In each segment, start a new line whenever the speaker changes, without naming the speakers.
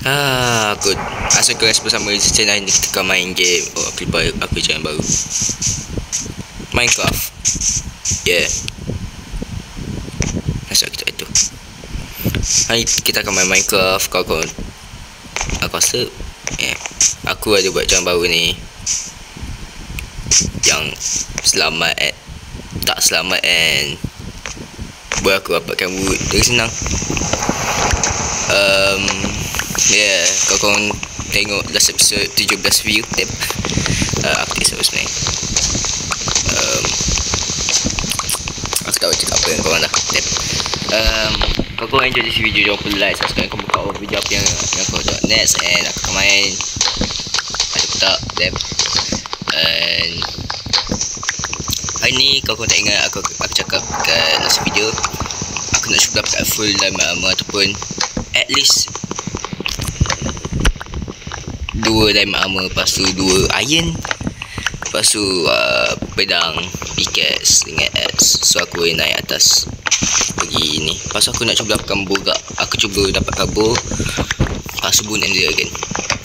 Aku asal kelas bersama channel ini kita akan main game. Aku jangan baru Minecraft. Asal kita itu. Hari kita akan main Minecraft. Kau aku rasa aku ada buat jalan baru ni yang selamat tak selamat and buat aku dapatkan wood dari senang. Kau tengok last episode 17 view aku tak tahu sebenarnya. Aku tahu cakap apa yang korang dah kau enjoy this video, jangan lupa like, subscribe, kau buka video apa yang kau tengok next and aku akan main ada petak and hari ni kau tak ingat aku cakap kat last video aku nak cuba dapatkan full diamond armor ataupun at least 2 diamond armor, lepas tu 2 iron, lepas tu pedang, pickaxe dengan axe. So aku naik atas pergi ni. Lepas tu aku nak cuba dapatkan bow. Aku cuba dapatkan bow, lepas tu bunuh ender dragon.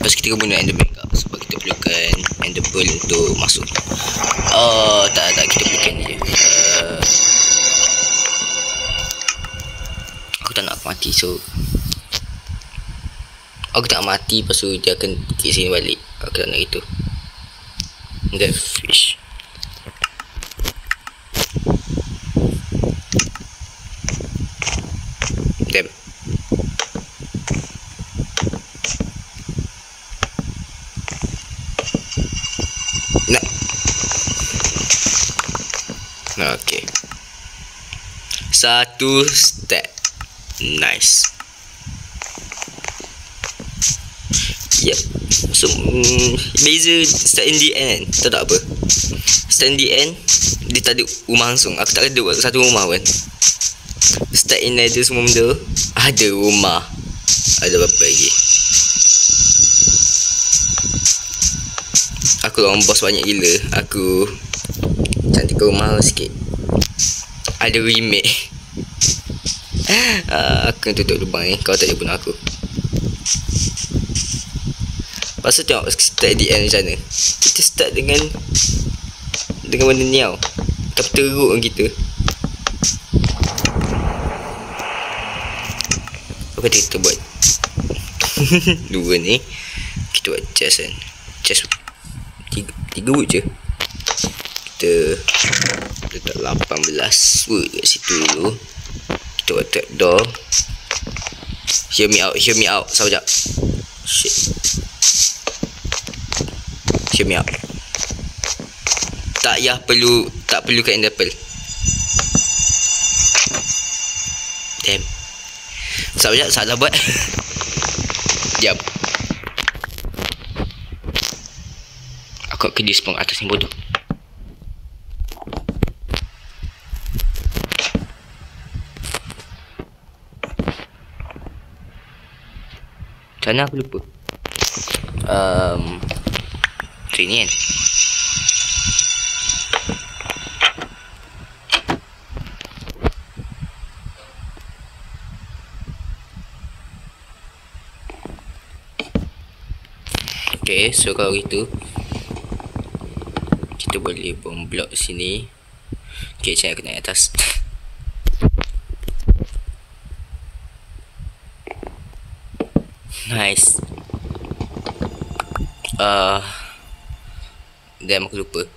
Lepas kita bunuh enderman juga sebab kita perlukan ender pearl untuk masuk. Tak kita perlukan dia. Aku tak nak mati, so aku tak mati, lepas tu dia akan ke sini balik. Aku tak nak gitu. That fish. Damn. Nah. Okay. 1 stack. Nice. Yep. So beza start in the end kan. Tahu tak apa, start in the end dia tak ada rumah langsung. Aku tak ada buat satu rumah pun. Start in ada semua benda, ada rumah. Ada apa lagi. Aku lawan bos banyak gila. Aku cantikkan rumah sikit. Ada remake. Aku tutup lubang ni. Kau tak boleh bunuh aku. Lepas tu tengok start di end macam mana. Kita start dengan benda ni tau. Tak teruk kan kita. Apa kita buat 2 ni. Kita buat chest kan. Chest 3 wood je. Kita letak 18 wood kat situ dulu. Kita buat trapdoor. Hear me out. Sabar sekejap. Shit. Hear me out. Tak perlu kat ender pearl. Damn. Sabar sekejap, salah buat. Diam. Aku akan di-spawn atas ni bodoh. Macam mana aku lupa. Sini kan. Okay, so kalau gitu kita boleh bom blok sini. Okay, macam aku naik atas. Nice. Damn, aku lupa.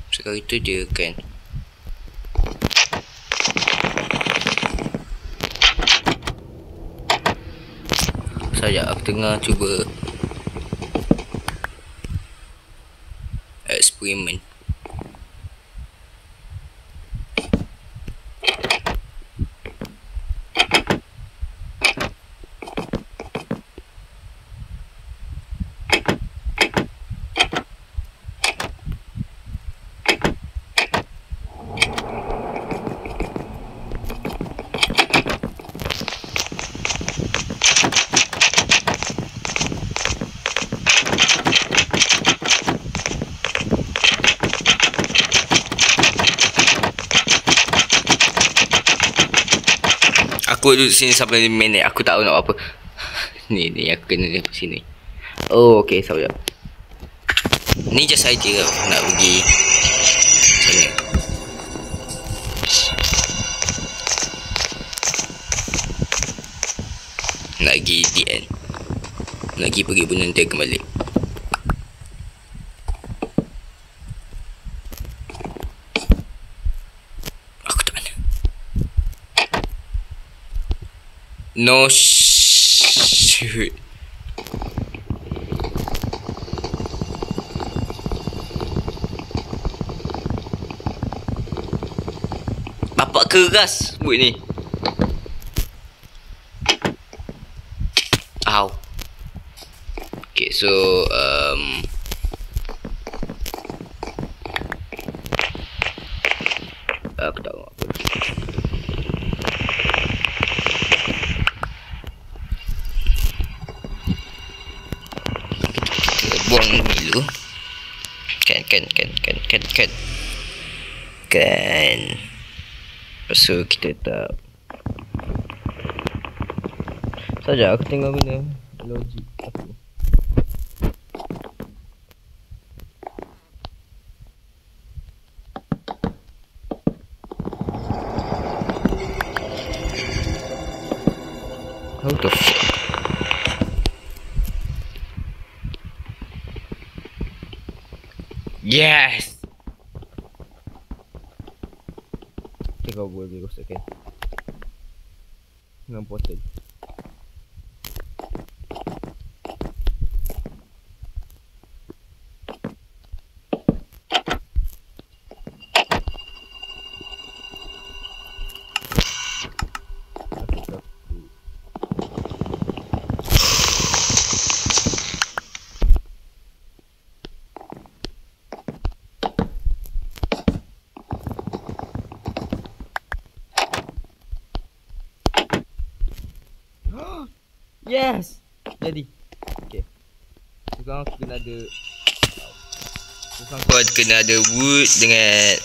Sekarang itu dia kan. Sekejap, aku tengah cuba eksperimen. duduk sini sampai 5 minit. Aku tak tahu nak apa. Ni aku kena dari sini. Oh, okay, sabar. Ni just idea nak pergi sana. Nak pergi DN. Nak pergi bunuh dia kembali. Aku tak mana. No shoot. Bapak keras buat ni. Ow. Okay, so aku tak tahu apa. Kita buang dulu. Kan. Lepas tu kita tak saja aku tengok guna logik aku. How the fuck? Yes! Kau boleh rosakkan dengan portal. Yes! Jadi. Okay. Sekarang aku kena ada aku kena ada wood dengan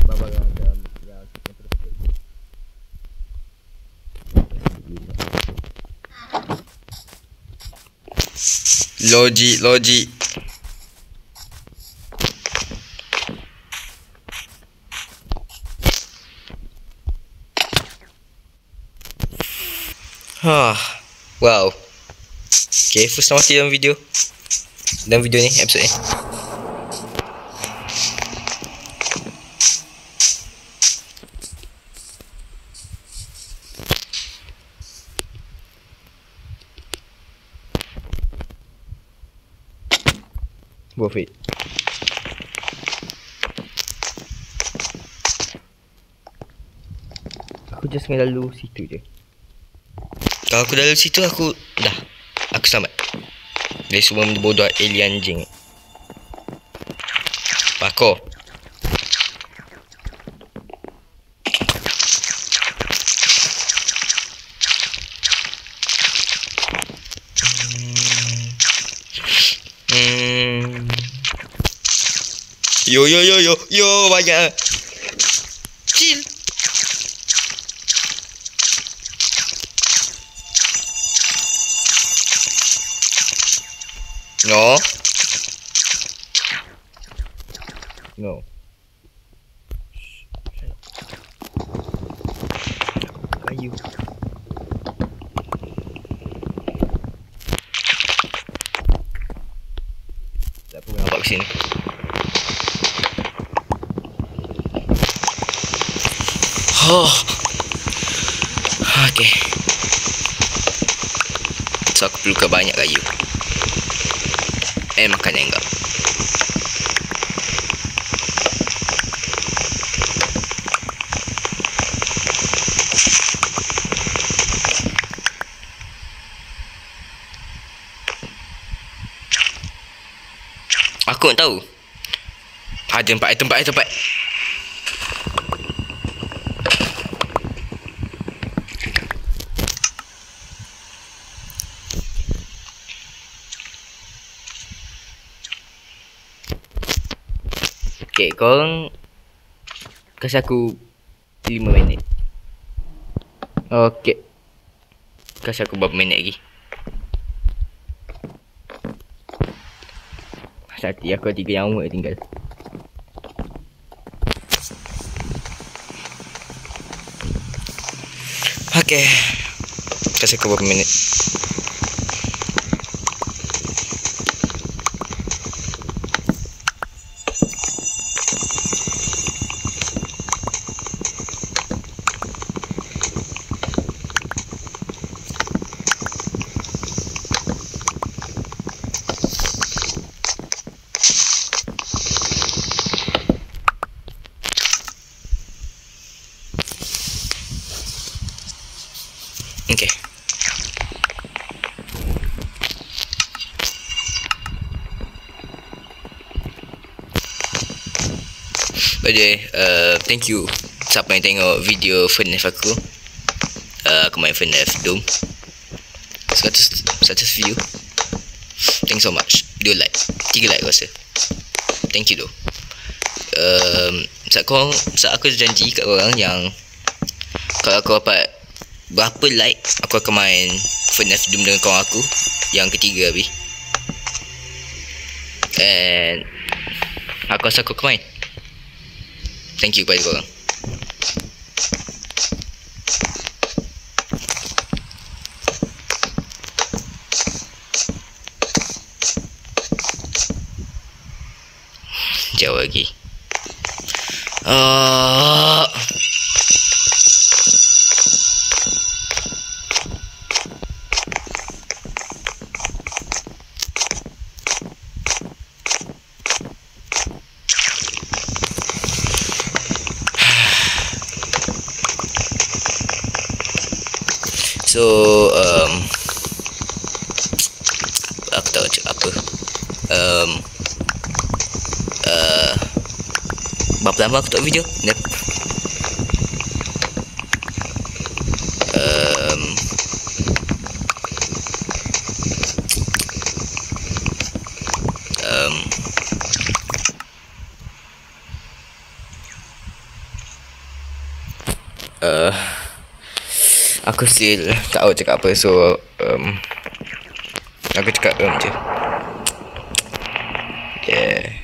barang-barang macam yang terpakai. Logik. Wow. Okay, first mati dalam video ni, episode ni. Worth it. Aku just kena lalu situ je. Kalau aku dalam situ aku selamat dari semua bodoh alien anjing. Pakor. Yo banyak. Chill. No. Kayu. Tak apa nampak ke sini. Okay. So aku perlukan banyak kayu. Makanan enggak. Aku tak tahu. Ada tempat. Okay, korang kasih aku 5 minit. Okey. Kasih aku berapa minit lagi. Hati aku 3 nyawa tinggal. Okey. Kasih aku berapa minit. Okay. By the way, thank you siapa yang tengok video FNAF aku. Aku main FNAF Doom 100 view. Thanks so much. Do like 3 like rasa. Thank you though. Saat aku janji kat korang yang kalau aku dapat berapa like, aku akan main FNAF Doom dengan kawan aku yang ketiga habis. And aku rasa aku akan main. Thank you kepada korang. Jauh lagi. So aku tahu cakap apa. Berapa lama aku tengok video? Aku still tak tahu cakap apa. So aku cakap je. Yeah.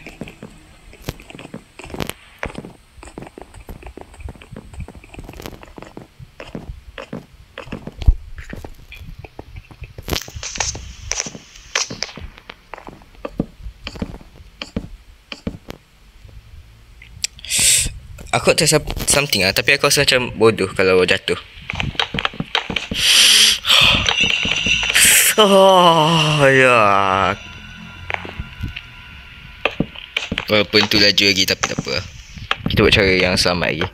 Aku tak tahu something lah, tapi aku rasa macam bodoh kalau jatuh. Oh ya. Walaupun tu laju lagi, tapi tak apa. Kita buat cara yang selamat lagi.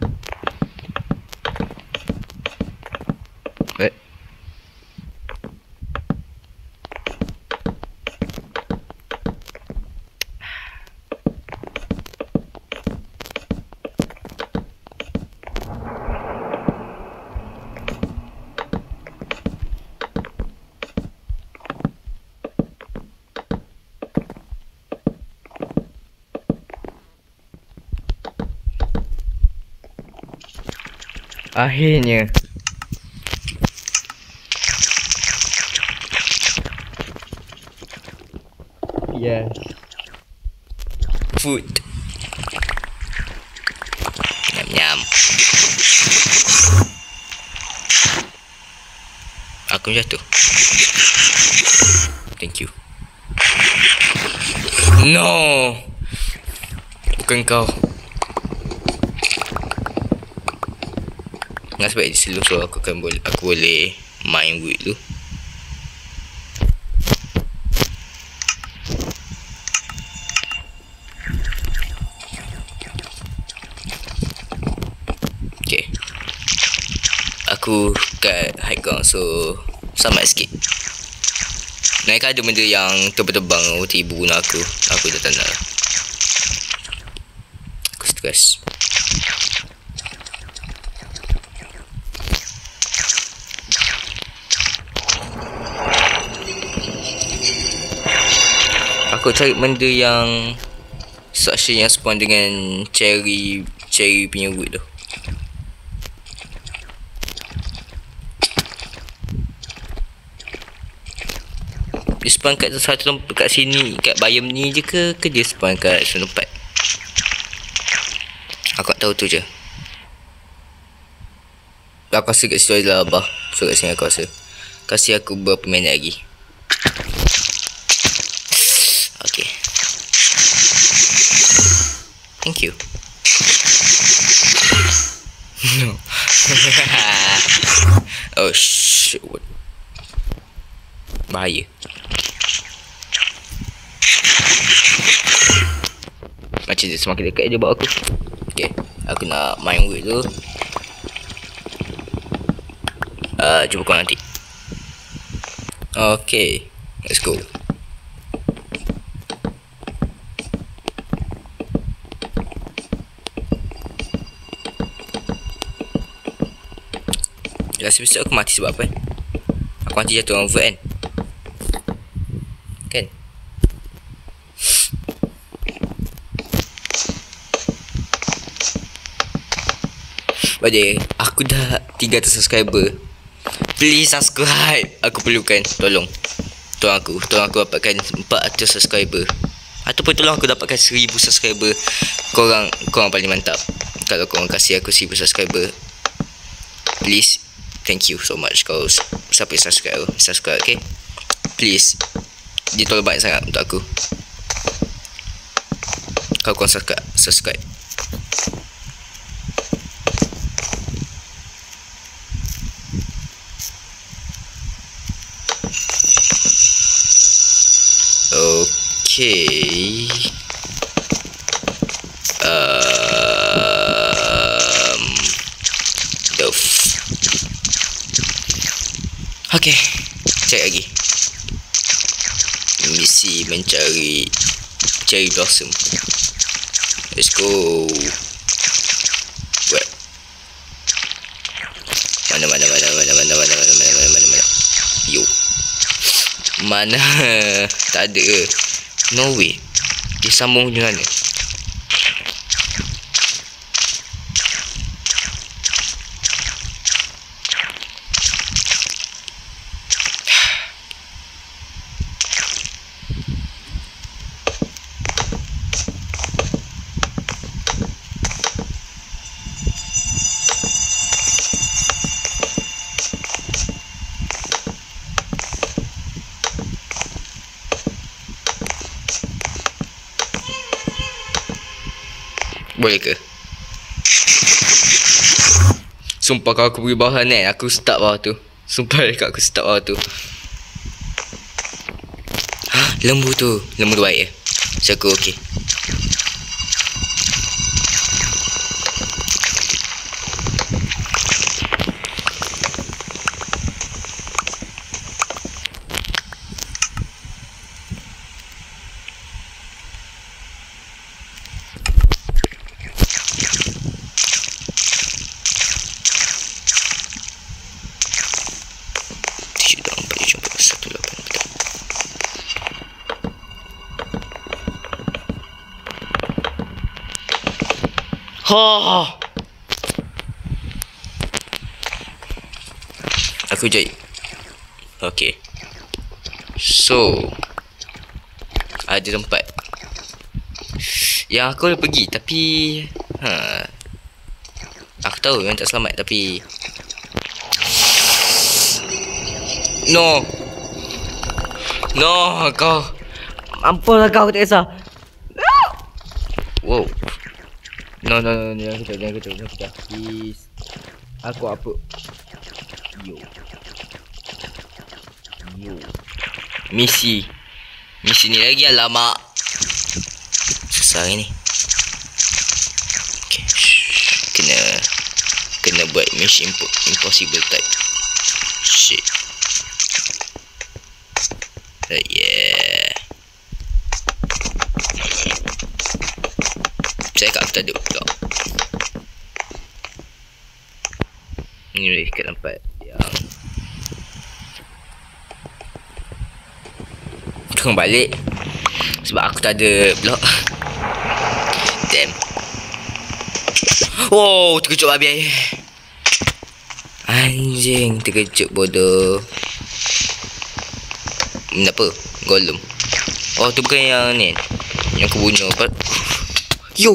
Akhirnya. Yes. Food. Nyam-nyam. Aku jatuh. Thank you. No. Bukan kau. Sebab selalu so aku boleh main wood tu. Okay. Aku kat high ground, so selamat sikit. Naik ada benda yang terbang-terbang tiba guna aku. Aku dah tak nak. Aku stres. Aku cari benda yang structure yang spawn dengan cherry punya wood tu. Dia spawn kat satu tempat kat sini, kat biome ni je ke dia spawn kat satu tempat? Aku tak tahu tu je. Aku rasa kat situ adalah abah. So kat sini aku rasa. Kasih aku beberapa minit lagi. Okay. Thank you. No. Oh shit. Bahaya. Macam dia semakin dekat dia buat aku. Okay. Aku nak main word tu. Jumpa kau nanti. Okay. Let's go. Rasa besok aku mati sebab apa? Aku mati jatuh orang vote kan? Kan? Badai, aku dah 300 subscriber. Please subscribe. Aku perlukan. Tolong aku dapatkan 400 subscriber. Ataupun tolong aku dapatkan 1000 subscriber. Korang paling mantap. Kalau korang kasih aku 1000 subscriber, please. Thank you so much. Kau siapa yang subscribe, okay? Please. Dia tolong banyak sangat untuk aku. Kau korang subscribe. Okay. Okay, cek lagi. Misi mencari cherry blossom. Let's go. Wait. Mana. Yo. Mana? Tak ada. No way. Dia sambung dengan mana? Boleh ke? Sumpah kalau aku pergi bawah ni, aku start bawah tu. Sumpah dekat aku start bawah tu. Lembu tu baik ya. So aku okey. Aku jahit. Okay. So ada tempat yang aku boleh pergi. Tapi aku tahu yang tak selamat. Tapi No, kau ampunlah kau, aku tak kisah. Wow. No, jangan kecil. Please. Aku apa? Yo. Misi ni lagi alamak. Susah ni. Okay. Kena buat mission impossible type. Shit. Yeah. Saya kat aku tak ada pula. Ni kat tempat yang tolong balik sebab aku tak ada blok. Damn. Oh, terkejut babi. Anjing, terkejut bodoh. Kenapa? Golem. Oh, tu bukan yang ni. Yang aku bunuh. Yo.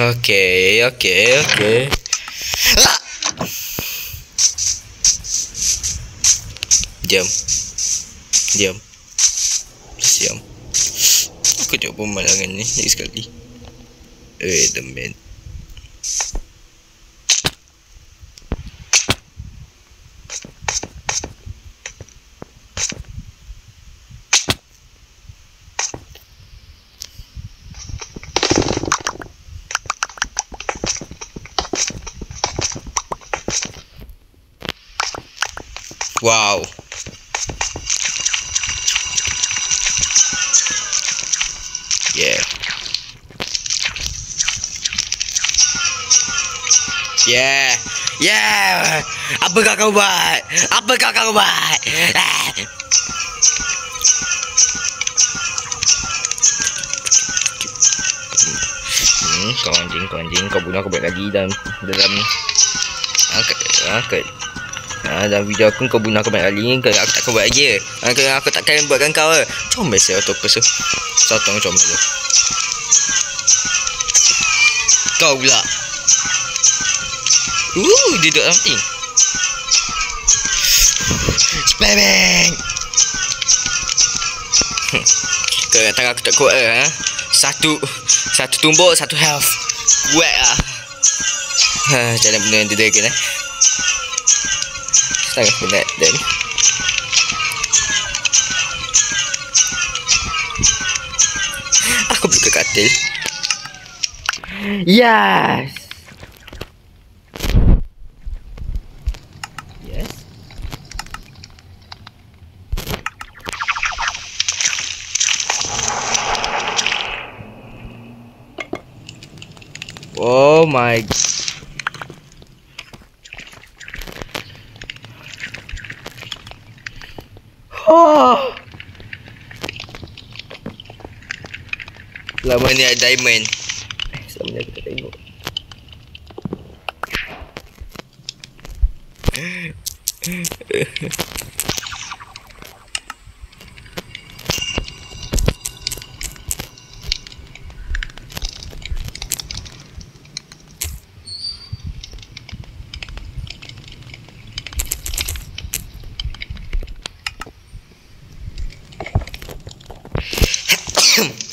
Okay. Ah! Diam. Siam. Aku tengok pemandangan ni lagi sekali. Wait a minute. Wow. Yeah. Apakah kau buat? Kau anjing, kau bunuh aku balik lagi dalam angkat. Dalam video aku kau bunuh aku balik lagi. Aku takkan buat lagi. Aku takkan buatkan kau. Comel saya octopus tu. Sotong comel tu. Kau pula. Dia duduk something. Spamming. Kau kata aku tak kuat ha? Satu tumbuk, satu health. Kuat lah. Macam mana benda yang dia dragon sangat penat dan aku pergi ke katil. Yes. Oh my. Lama ni ada diamond. Selama ni aku tak tengok.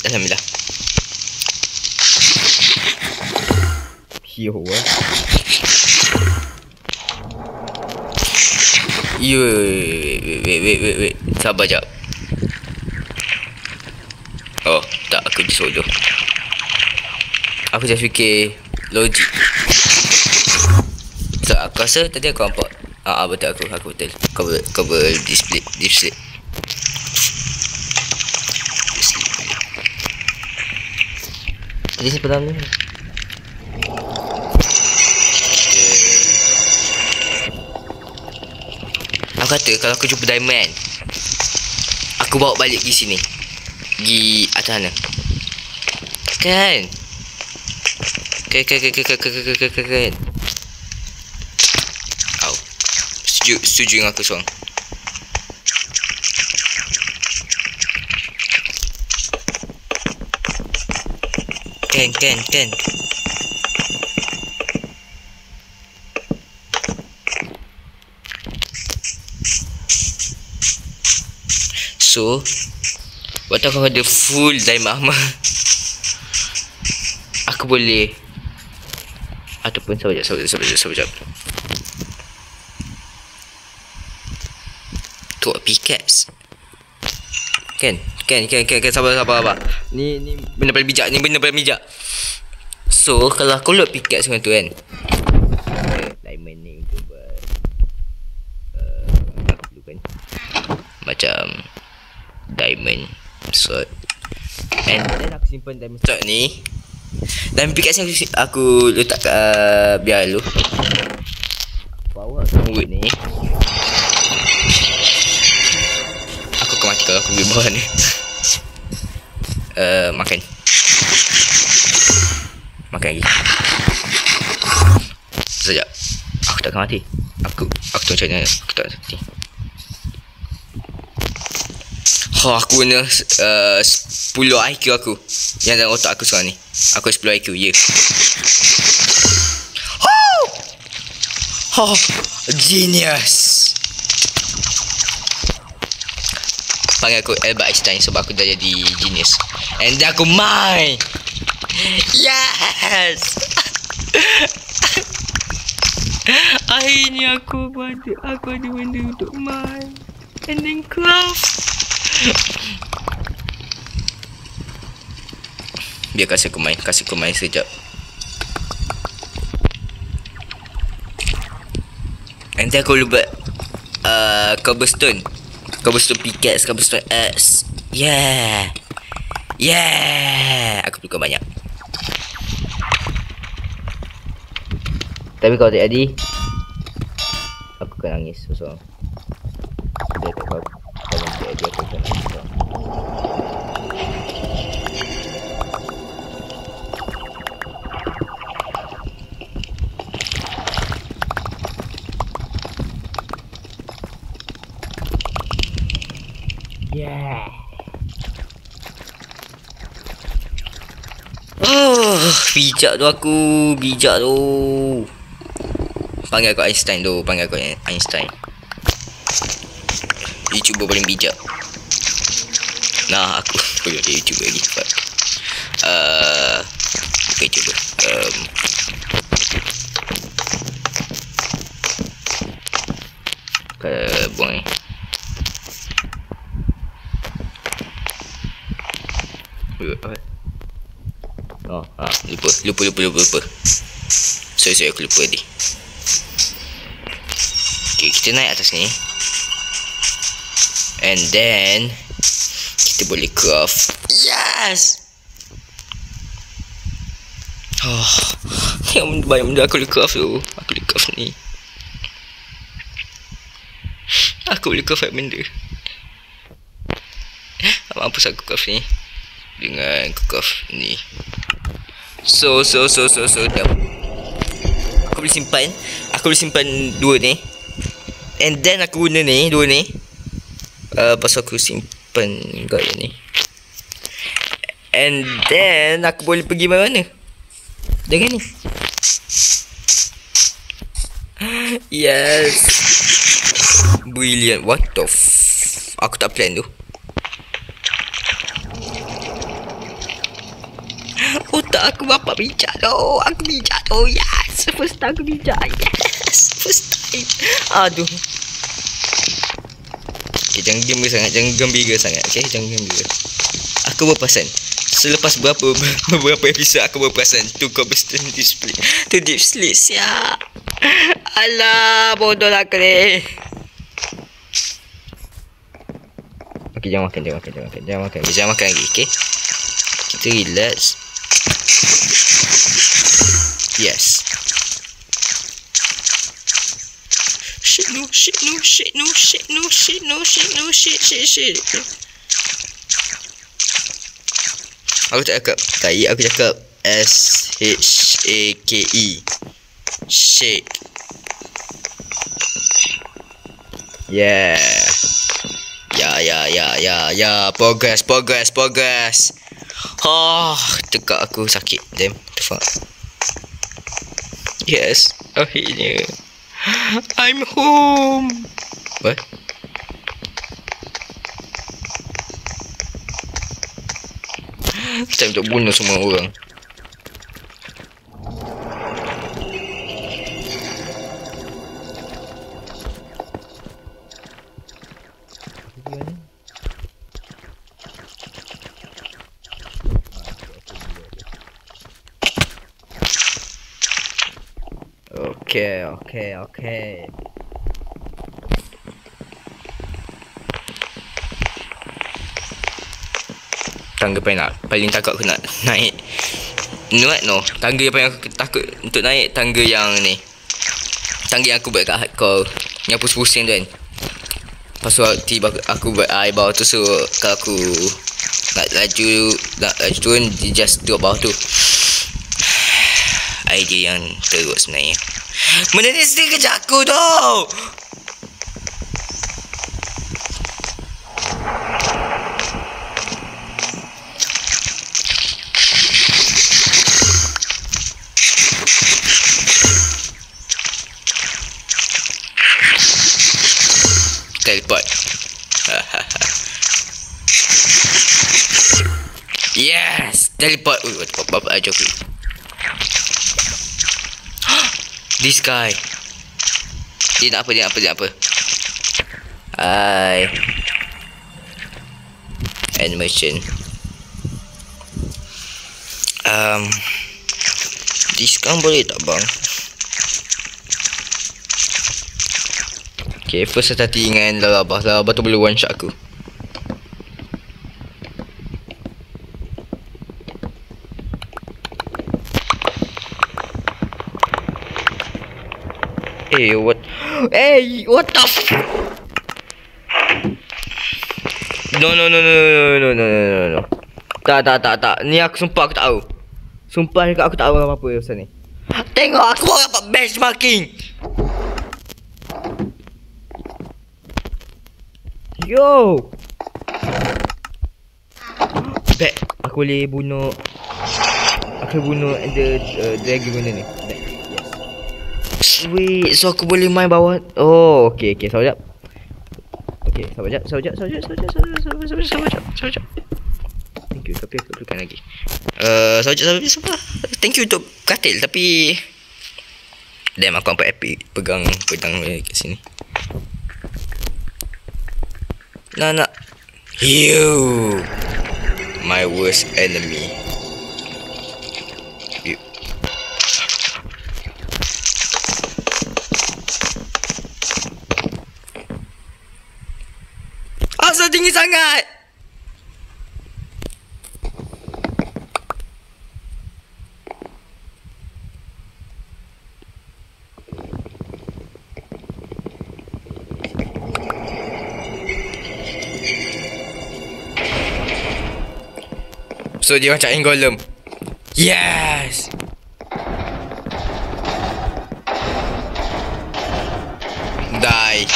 Alhamdulillah. Yo. Wait. Sabar jap. Oh, tak, aku disodoh. Aku just fikir logik. So, aku rasa tadi aku nampak. Betul aku betul. Kau display. Jadi sebentar ni. Aku kata kalau aku jumpa diamond, aku bawa balik pergi sini. Pergi atas sana. Kan? Kan. Au. Setuju dengan aku seorang. Kan. So, waktu aku ada full diamond armor, aku boleh ataupun sabar jap. Tu pickaxe. Kan, sabar. Ni benda paling bijak. So, kalau aku load pickaxe dengan tu kan, diamond ni untuk buat aku perlukan macam diamond sword. And then aku simpan diamond sword ni. Dan pickaxe aku letak kat biar dulu. Bawa wood ni. Aku akan mati kalau aku pergi bawah ni. Makan lagi. Sekejap. Aku tak akan mati. Aku tu macam mana. Aku tak mati. Aku guna 10 IQ aku yang dalam otak aku sekarang ni. Aku 10 IQ, ya. Genius. Panggil aku Albert Einstein sebab aku dah jadi genius. And then aku main. Yes. Akhirnya aku ada benda untuk main. And then craft. Biar kasih aku main sekejap. Nanti aku lupa cobblestone pickaxe, cobblestone axe. Yeah. Aku buka banyak. Tapi kalau tak jadi, aku akan nangis seorang. Dia tak tahu. Kalau tak jadi aku akan nangis seorang. Yeah. Bijak tu aku. Panggil aku Einstein. YouTuber paling bijak. Nah, aku boleh jadi YouTuber lagi. Bukan YouTuber. Buang ni. Lupa. Sorry, aku lupa tadi. Okay, kita naik atas ni. And then kita boleh craft. Yes. Yang banyak benda aku boleh craft tu. Aku boleh craft ni. Aku boleh craft benda. Mampus aku craft ni. Dengan aku craft ni. So Aku boleh simpan dua ni. And then aku guna ni, dua ni. Pasal aku simpan gaya ni. And then aku boleh pergi mana-mana dengan ni. Yes. Brilliant. What the aku tak plan tu. Otak aku bapak bijak tu. Aku bijak tu. Yes. First time aku bijak. Yes. First time. Aduh. Okay, jangan gembira sangat. Okay, jangan gembira. Aku berperasan. Selepas beberapa episod aku berperasan tu cobblestone display. Tu deep sleep siap. Alah, bodoh lah aku ni. Okay, jangan makan lagi, okay. Kita relax. Yes. Shit. Aku tak cakap tai, aku cakap SHAKE. Shake. Yeah. Ya. Progress. Tekak aku sakit. Damn, the fuck. Yes, akhirnya I'm home. What? Time untuk bunuh semua orang. Okay. Tangga paling takut aku nak naik. No. Tangga yang paling aku takut untuk naik, tangga yang ni. Tangga yang aku buat kat hardcore, yang pusing-pusing tu kan. Lepas tu tiba aku buat air bawah tu, so kalau aku nak laju turun, just drop bawah tu. Idea yang teruk sebenarnya. Benda ni still kejar aku tu. Teleport. Bapak ajar aku. This guy. Dia nak apa? Animation. Diskon boleh tak bang? Okay, first saya tadi dengan Larabah tu boleh one shot aku. What the No. Tak. Ni aku sumpah aku tak tahu. Sumpah aku tak tahu apa-apa pasal ni. Tengok aku dapat benchmarking. Yo. Back. Aku boleh bunuh the dragon benda ni. Back. Yes. Wait, so aku boleh main bawah. Oh, okay, sabar jap. Okay, sabar jap. Thank you, tapi aku perlukan lagi. Sabar. Thank you untuk katil, tapi damn, aku nampak epic pegang pedang kat sini. Nak. You, my worst enemy. Asal tinggi sangat. So dia macam golem. Yes. Die.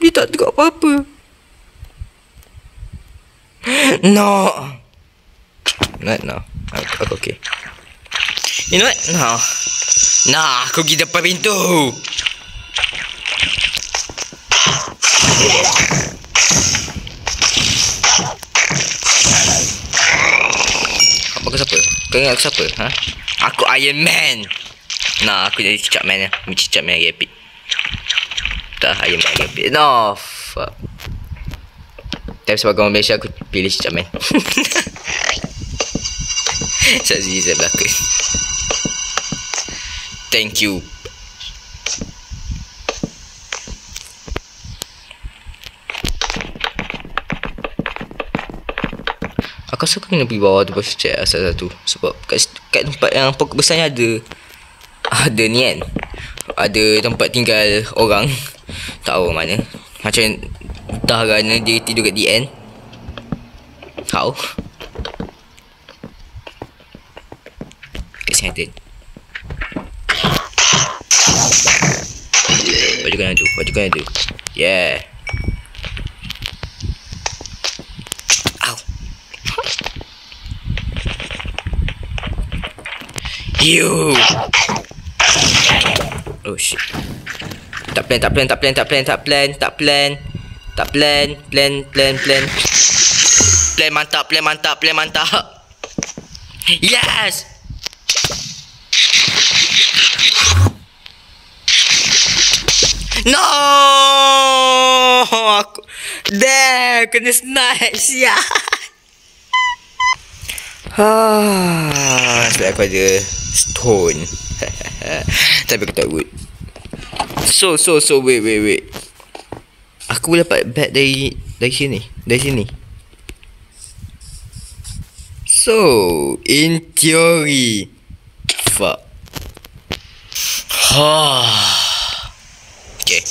Dia tak tengok apa-apa. No. Not now. Aku okay. You know what? No. Nah, aku pergi depan pintu. Aku siapa? Kau ingat aku siapa? Ha? Aku Iron Man. Nah, aku jadi Cicak Man. Cicak Man lagi epic. Tak, Iron Man lagi epic. No, fuck. Tapi sebagai orang Malaysia, aku pilih Cicak Man. Saksi saya belakang. Thank you. Aku rasa aku kena pergi bawah tu pasal check asal satu. Sebab kat tempat yang pokok besar ni ada ni kan. Ada tempat tinggal orang. Tak tahu mana. Macam entah kerana dia tidur kat DN. How? Kat sini ada. Baju kena tu. Yeah. You. Oh shit. Tak plan. Plan mantap. Yes. No. Aku kena snipe siap. Sebab aku ada stone. Tapi aku tak wood. So wait. Aku boleh dapat bat dari sini. So in theory, fuck. Okay.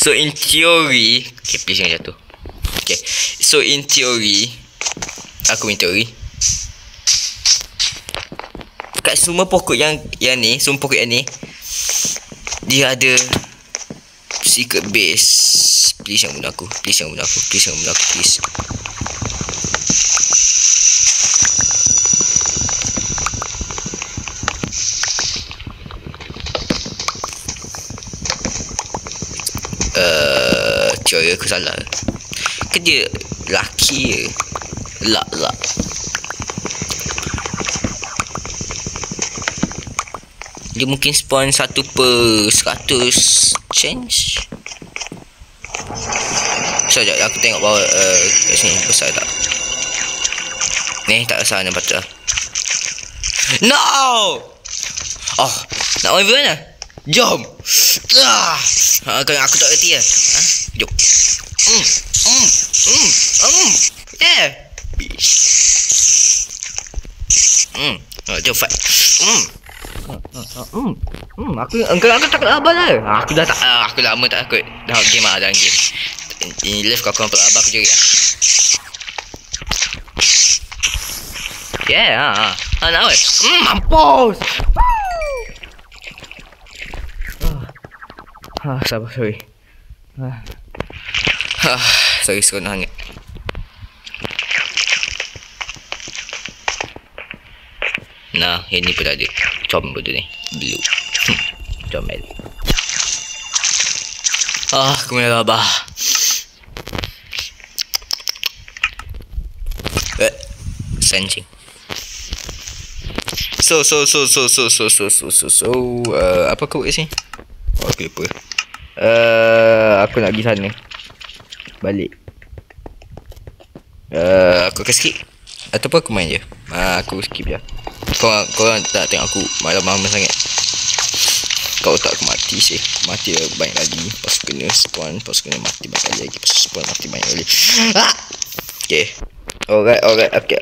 So in theory, okay, please jangan jatuh. Okay. So in theory, aku in teori, kat semua pokok yang ni, semua pokok yang ni, dia ada secret base. Please jangan bunuh aku. Please. Coy, aku salah ke dia laki je? Lak. Dia mungkin spawn 1/100 change. Sekejap aku tengok bawah kat sini besar tak. Ni tak besar nampak tak. No! Oh, nak main mana? Jom. Kalau aku tak reti lah. Jom. Yeah. Jom fight. Aku takut abang lah. Aku dah tak, aku lama tak takut. Dah game lah, dalam game. Ini live kau nampak abang aku jerit lah. Yeah, nak weh. Mampus. Sabar, sorry. Sorry, seronok sangat. Nah, ini pun ada. Comel tu ni. Blue. Comel. Kemudian abah. Sensing. So, apa kau buat sini? Oh, aku lupa. Aku nak pergi sana. Balik. Aku akan skip. Ataupun aku main je. Aku skip je. Korang tak tengok aku malam-malam sangat. Kau tak aku mati sih. Mati banyak lagi. Pas kena spawn, pas kena mati banyak kali lagi. Pas spawn mati banyak kali. Okay. Alright. Okay.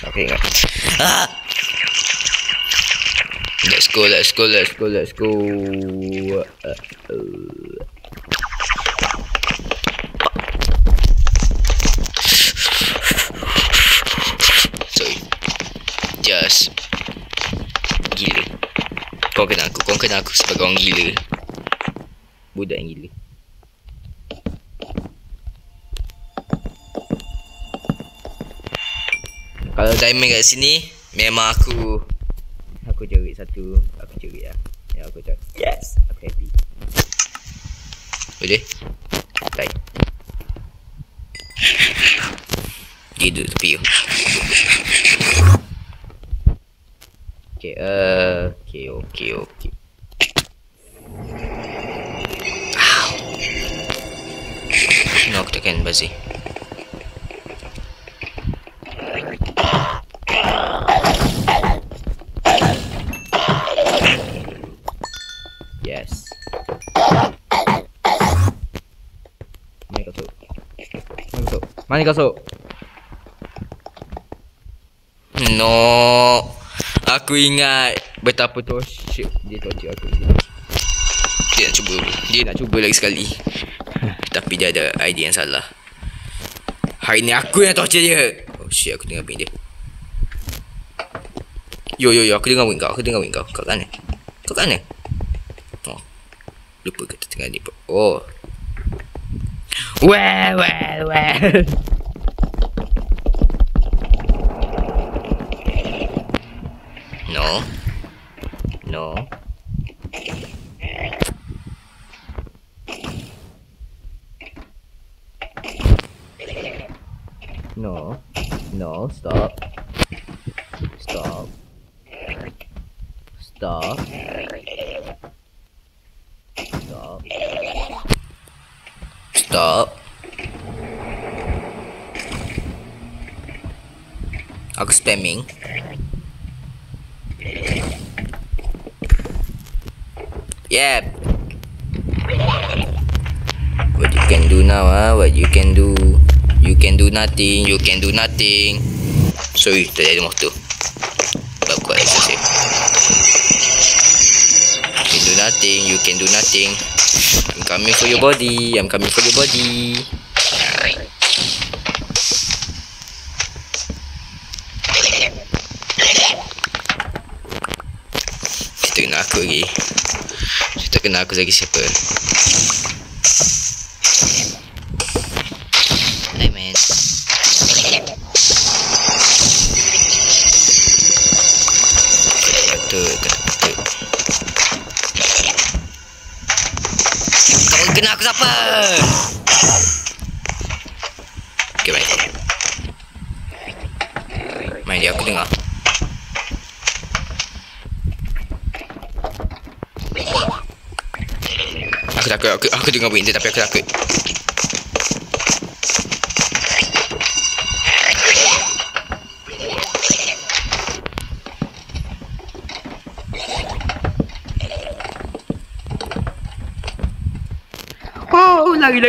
Okay, ingat. Let's go. Sorry. Just gila. Kau kena aku sebagai orang gila. Budak yang gila. Kalau diamond kat sini, memang aku jerit satu. Aku jerit lah. Ya, aku cakap yes, aku happy. Boleh? Baik. Dia duduk tepi. Okay. No, aku takkan basi. Yes. Mana kasut? No. Aku ingat betapa torture dia torture aku. Dia nak cuba lagi sekali. Tapi dia ada idea yang salah. Hari ni aku yang torture dia. Oh shit, aku dengar bunyi dia. Yo, aku dengar bunyi kau. Kau kat mana? Oh. Lupa kata tengah ni. Oh. Well. No. Stop. Aku spamming. Yep. What you can do now, What you can do? You can do nothing. Sorry, tadi ada motor. Sebab kuat saya. You can do nothing. I'm coming for your body. Kita kena aku lagi. Kita kenal aku lagi siapa. Hai man. Betul. Kau kenal aku siapa? Okay, baik. Main dia, aku dengar. Aku dengar bunyi dia tapi aku takut. Oh, lari.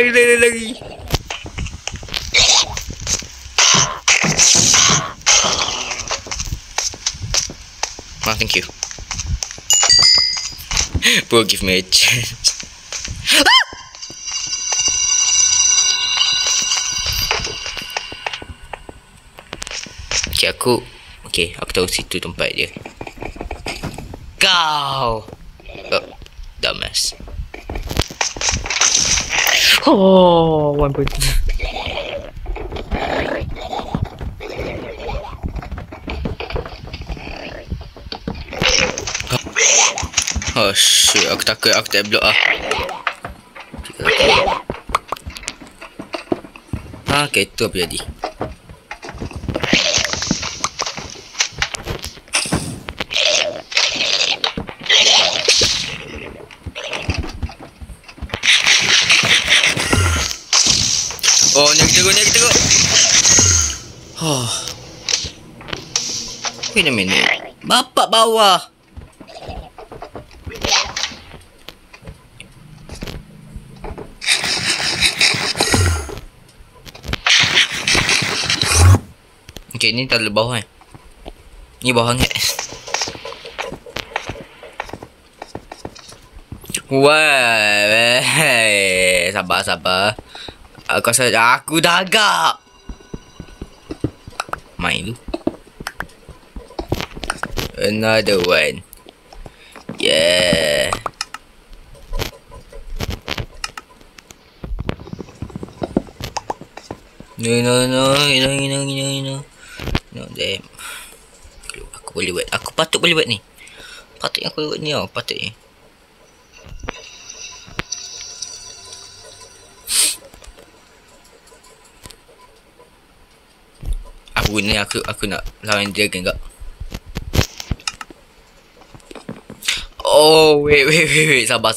Oh, thank you. Bro, give me a chance. Okay, aku tahu situ tempat dia. Kau! Oh, dumbass. Oh, 1 point. Oh shit, aku takut, aku tak block ah. Okay, tu apa jadi? Oh, ni kita go. Oh. Wait a minute. Bapak bawah. Okay, ni tak ada bawah Ni bawah ni. Wah, sabar. Aku rasa aku dah agak. Main tu. Another one. Yeah. No. No, damn. Aku boleh buat. Aku patut boleh buat ni. Patutnya aku buat ni tau. Patutnya. Aku ni aku nak lawan dragon kak. Oh, wait. Sabar.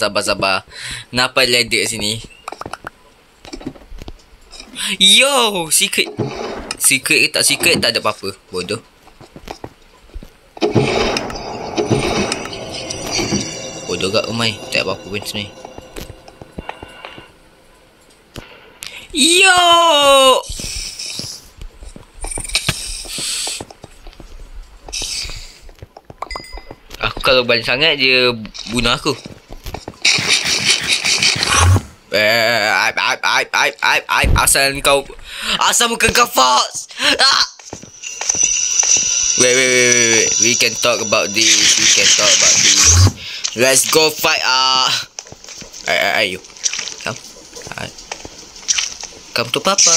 Kenapa ladder sini? Yo, secret ke tak secret tak ada apa-apa. Bodoh. Bodoh gak Umai. Tak ada apa-apa pun sebenarnya. Yo! Aku kalau balik sangat dia bunuh aku. Asal muka kau false. Wait. We can talk about this. Let's go fight. Ayo. Come to papa.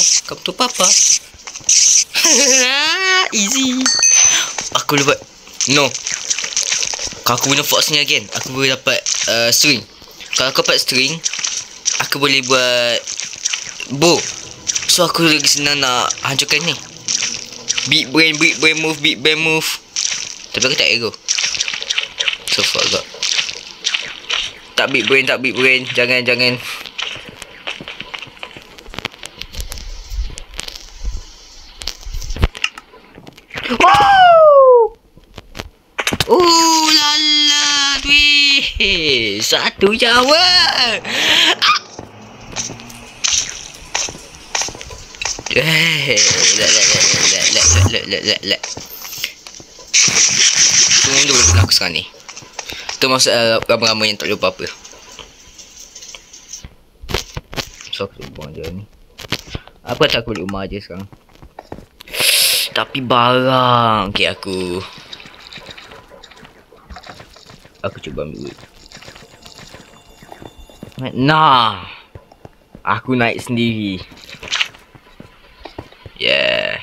Easy. Aku boleh buat. No. Kalau aku guna fox ni again, aku boleh dapat string. Kalau aku dapat string, aku boleh buat bow. So aku lagi senang nak hancurkan ni. Big brain move. Tapi aku tak arrow. So far agak. Tak big brain. Jangan. Wow! Lala, duit. Satu Jawa. Let. Tunggu dulu aku sekarang ni. Tu maksud ramai-ramai yang tak lupa apa. So aku buang je ni. Apa tak aku balik rumah je sekarang. Tapi barang. Okay, aku cuba ambil duit. Nah, aku naik sendiri. Yeah.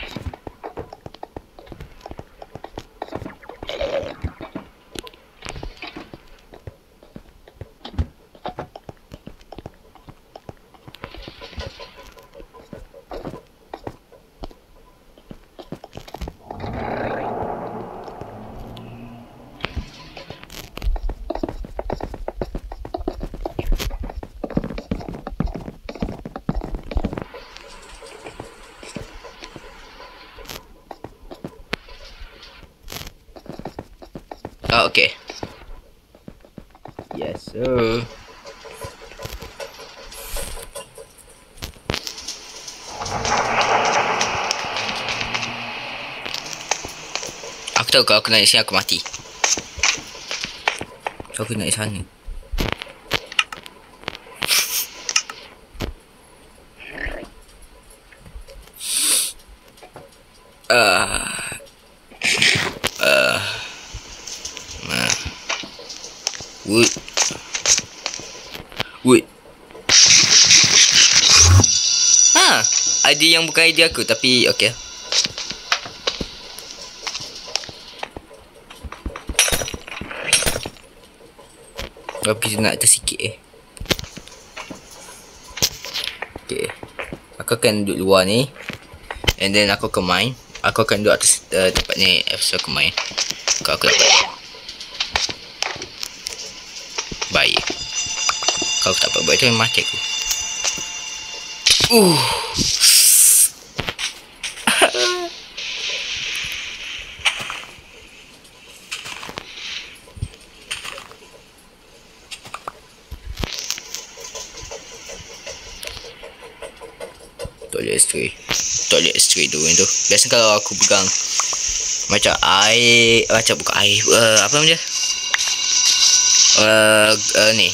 Oh, okay. Yes, sir. Aku tahu kalau aku naik sini aku mati. So aku naik sana. Wood. Wood. Ha, ada yang bukan idea aku tapi okey. Berapa kita nak atas sikit Okay. Aku akan duduk luar ni. And then aku akan main. Aku akan duduk atas tempat ni. So aku main. Kalau aku dapat. Baik. Kalau aku tak dapat buat tu memang mati aku. Toilet stray tu tu. Biasa kalau aku pegang macam air, macam bukan air, apa nama dia? Ni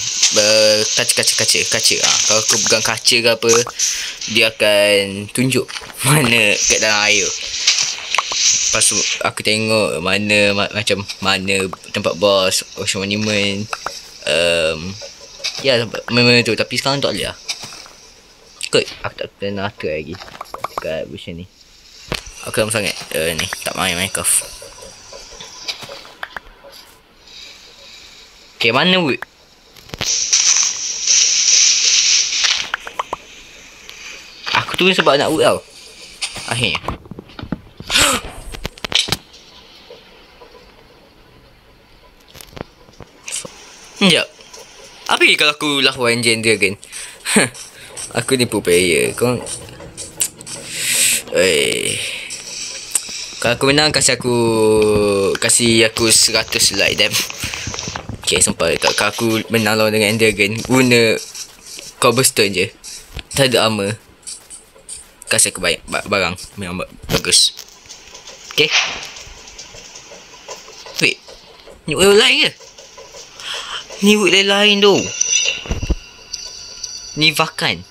kaca. Kalau aku pegang kaca ke apa, dia akan tunjuk mana kat dalam air. Lepas tu aku tengok mana macam mana tempat bos, Ocean Monument, ya tempat mana tu. Tapi sekarang tak boleh lah. Kot aku tak pernah try lagi kat version ni. Aku lama sangat ni tak main Minecraft. Okay, mana wood? Aku turun sebab nak wood tau. Akhirnya sekejap. Apa ni kalau aku lawan Gen Dragon? Aku ni pro player. Kau kalau aku menang kasih aku 100 like them. Okay, sumpah tak. Kalau aku menang lawan dengan Dragon, guna cobblestone je, tak ada armor, kasih aku banyak barang memang bagus. Okay. Wait, ni wood lain ke? Ni wood lain tu. Ni Vakan.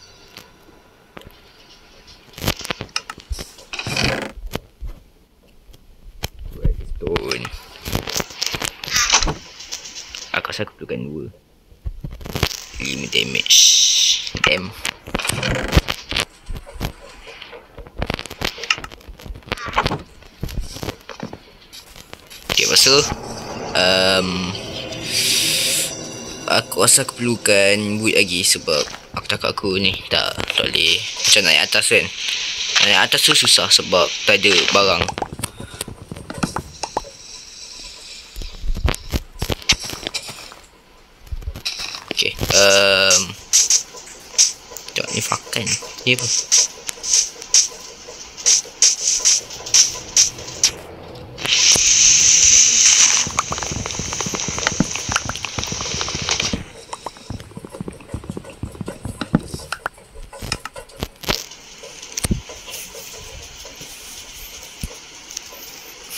Redstone. Aku rasa aku perlukan 2. 5 damage. Damn. Okay, lepas tu aku rasa aku perlukan wood lagi sebab aku takut aku ni tak boleh macam naik atas kan. Naik atas tu susah sebab tak ada barang. Okay, tengok ni Vakan. Ni apa?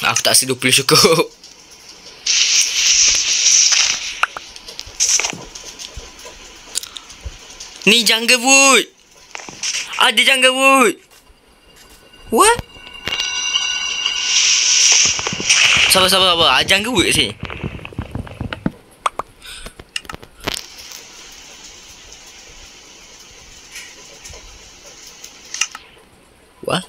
Aku tak rasa 20 cukup. Ni jungle wood. Ada jungle wood. What? Sabar. Ada jungle wood kat sini. Wah.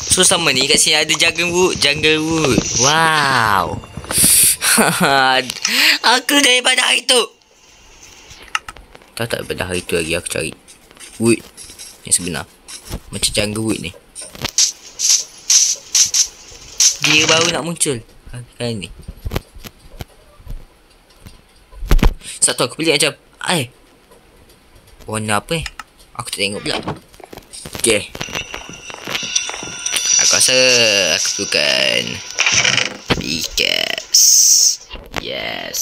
So sama ni kat sini ada jungle wood. Wow. Aku daripada hari tu. Tak daripada hari tu lagi aku cari wood yang sebenar. Macam jungle wood ni. Dia baru nak muncul kali ni. Satu aku pilih macam warna apa aku tak tengok pula. Okay, aku rasa aku perlukan pickaxe. Yes.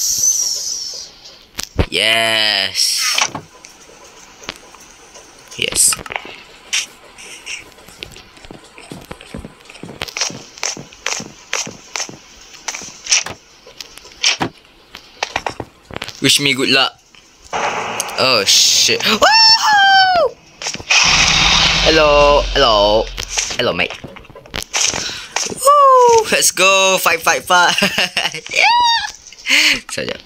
Wish me good luck. Oh shit. Woohoo! Hello mate. Woo! Let's go. Fight. Yeah. Sekejap.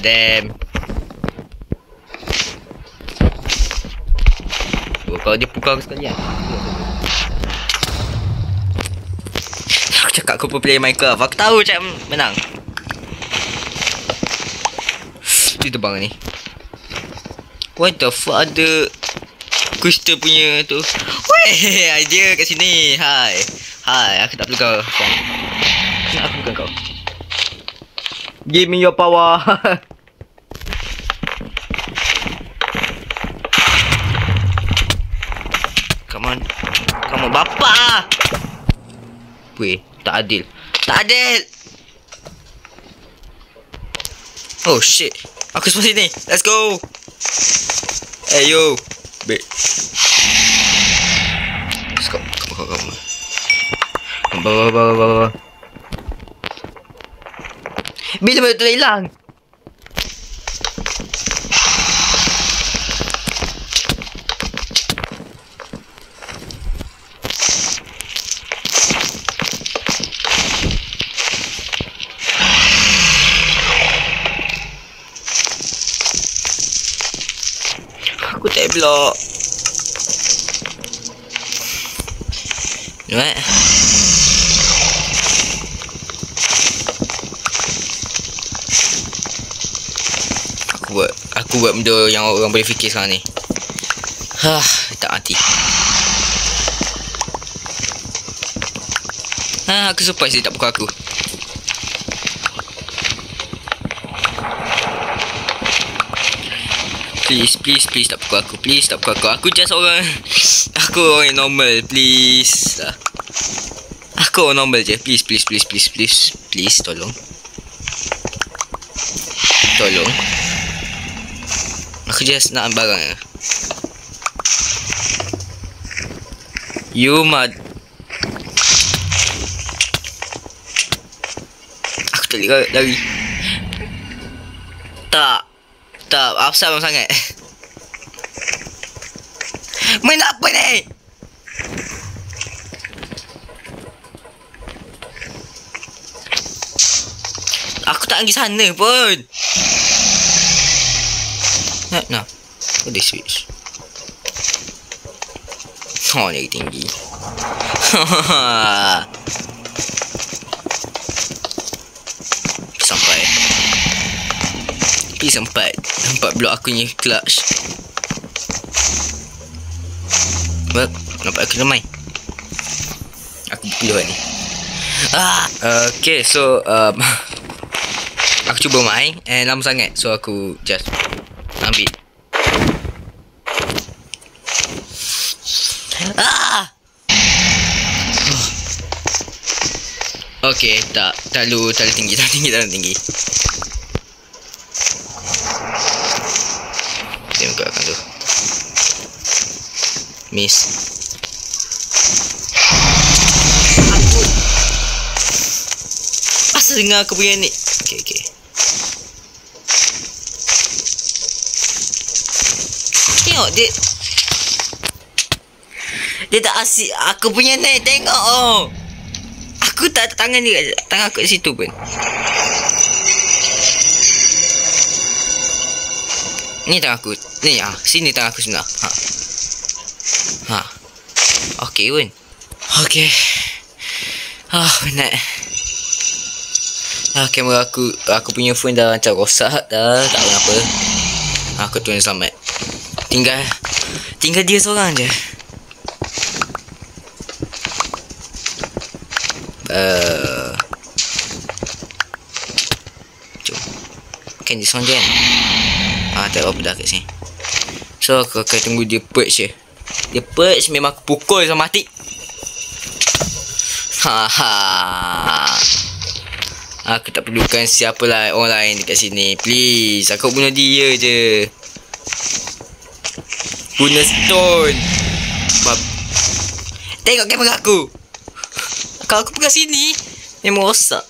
Damn. Kalau dia pukul aku sekali kan. Aku cakap aku pun play Minecraft. Aku tahu macam menang. Dia terbang ni. What the fuck ada Crystal punya tu. Weh, idea kat sini. Hai, aku tak perlu kau. Nak aku bukan kau. Give me your power. Come on bapa. Weh, tak adil. Oh shit. Aku semua sini. Let's go. Hey yo. Baik. Come. Bawa. Bila betul hilang? Aku tak blok. Right. Aku buat benda yang orang boleh fikir sekarang ni. Tak mati. Aku surprise dia tak pukul aku. Please tak pukul aku. Aku just orang. Aku orang yang normal. Please. Aku orang normal je. Please. Tolong. Aku just nak barang. You mad. Aku tak boleh lari. Tak. Asal sangat. Main apa ni? Aku tak pergi sana pun. Nah. What this switch? Ni tinggi. Sampai 4 blok aku ni clutch. Nampak aku lemai. Aku perlu ni. Okay, so aku cuba main and lama sangat, so aku just ambil. Okay, tak terlalu tinggi. Tengok akan tu. Miss. Aku asal dengar aku punya ni. Okay. Tengok dia tak asyik aku punya ni. Tengok Aku tak tangan dia. Tangan aku kat situ pun. Ni tangan aku. Ni sini tangan aku sebenar. Okey pun. Okey. Penat. Kamera aku punya phone dah macam rosak dah, tak tahu kenapa. Aku turun selamat. Tinggal dia seorang je. Jom. Kan dia seorang je kan? Tak apa dah kat sini. So aku akan tunggu dia perch je. Dia perch memang aku pukul sama mati. Aku tak perlukan siapa lah orang lain dekat sini. Please, aku bunuh dia je. Guna stone. Tengok kamera aku. Kalau aku pegang sini memang rosak.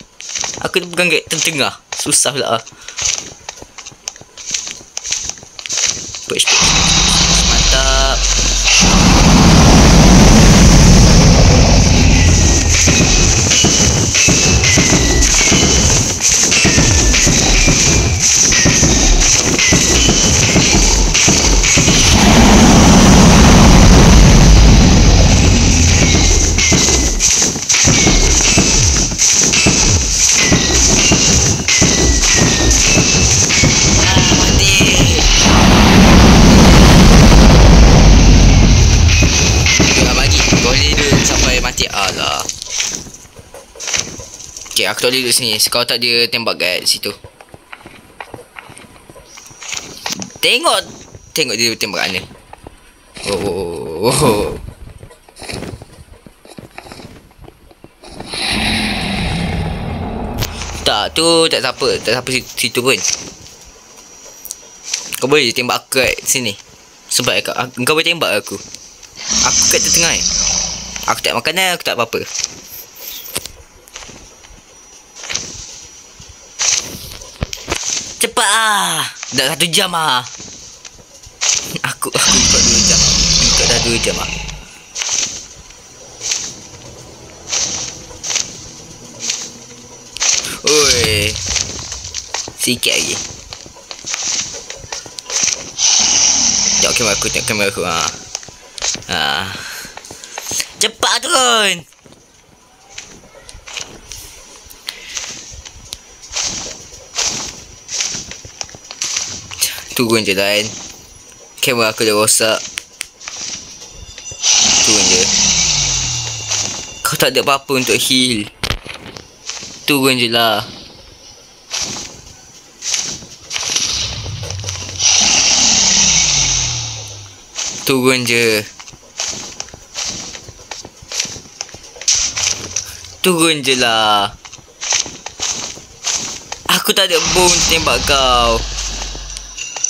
Aku pegang kat tengah. Susah pula Push. Mantap. Okay, aku tak boleh duduk sini. Kalau tak dia tembak kat situ. Tengok dia tembak kat mana. Tak, tu tak siapa situ pun. Kau boleh tembak aku kat sini. Sebab kau boleh tembak aku. Aku kat tengah. Aku tak makanan, aku tak apa-apa. Cepat dah 1 jam Aku ikut 2 jam. Ikut dah 2 jam Oi. Sikit lagi. Tengok kamera aku. Cepat turun. Turun je kan. Kamera aku dah rosak. Turun je. Kau tak ada apa-apa untuk heal. Turun je lah. Turun je. Turun je lah. Aku tak ada bom tembak kau.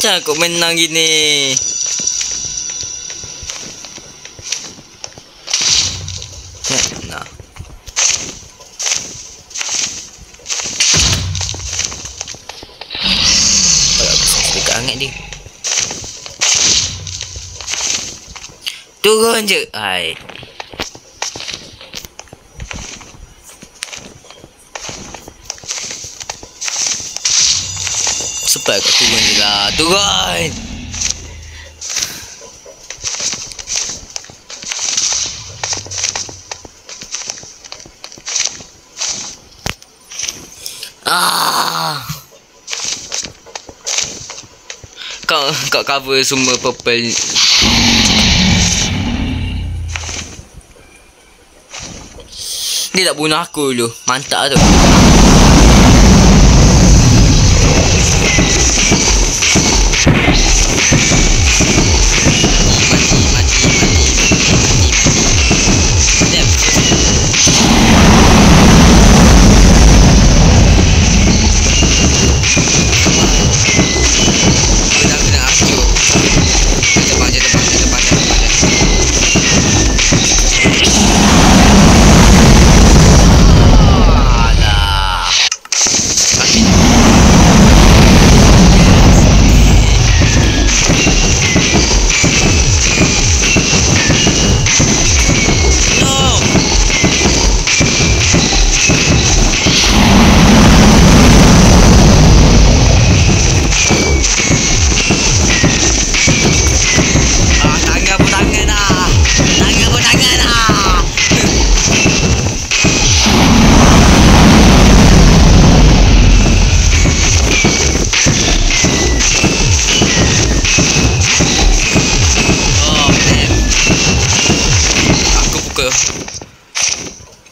Macam kau menang gini. Nah. Kalau aku dekat hangat dia. Turun je. Hai. Cepat kau turun je lah. Turun. Kau cover semua purple. Dia tak bunuh aku dulu. Mantap tu.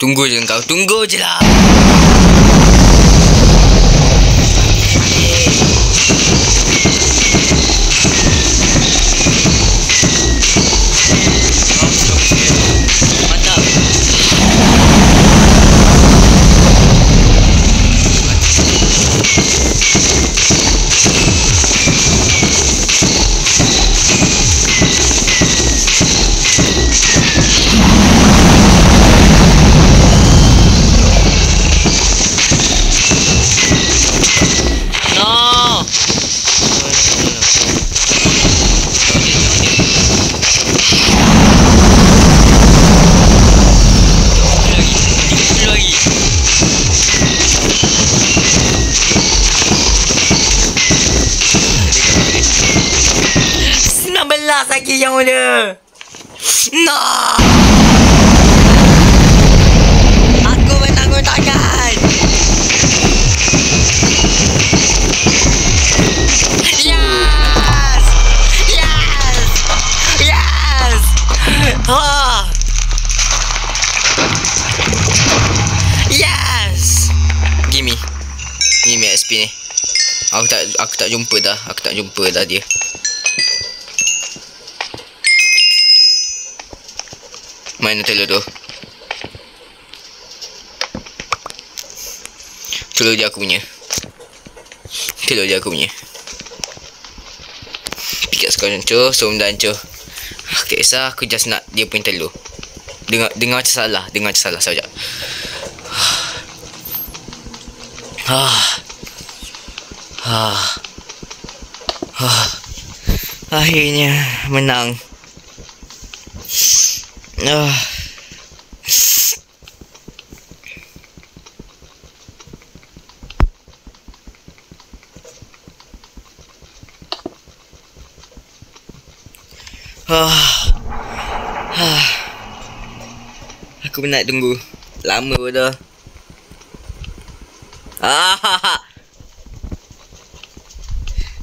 Tunggu je kau. Tunggu je lah. Mantap. No. Belas lagi yang muda. No. Aku bertanggung tangan. Yes. Yes. Yes. Oh. Yes. Gimme XP ni. Aku tak jumpa dah. Aku tak jumpa dah dia. Mana telur tu? Telur dia aku punya. Telur dia aku punya. Pikat sekarang hancur, semua dah hancur. Tak kisah, aku just nak dia punya telur. Dengar macam salah. Dengar macam salah sekejap. Akhirnya menang. Aku penat tunggu. Lama pun dah.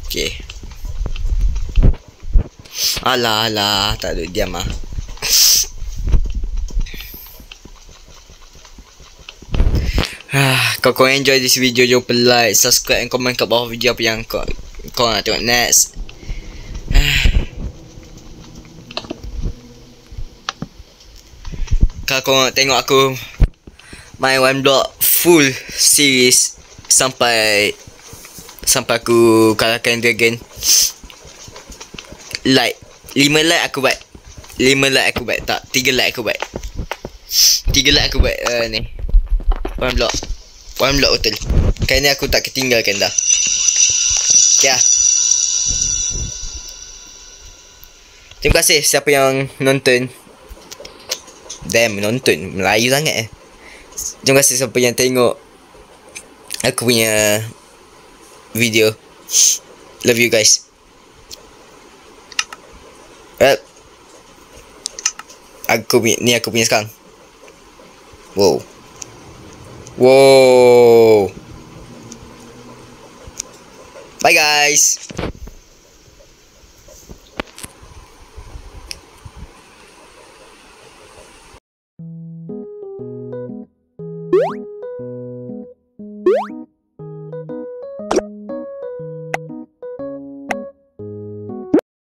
Okay. Alah, tak ada, diam lah. Kau enjoy this video, jangan lupa like, subscribe dan komen kat bawah video apa yang kau nak tengok next. Kalau kau nak tengok aku main one block full series sampai aku kalahkan dragon, like 5 like aku buat. 5 like aku buat. Tak, 3 like aku buat. 3 like aku buat ni one block betul. Kali ni aku tak ketinggalkan dah. Okay lah. Terima kasih siapa yang nonton. Damn, nonton Melayu sangat Terima kasih siapa yang tengok aku punya video. Love you guys. Aku punya sekarang. Wow. Bye guys.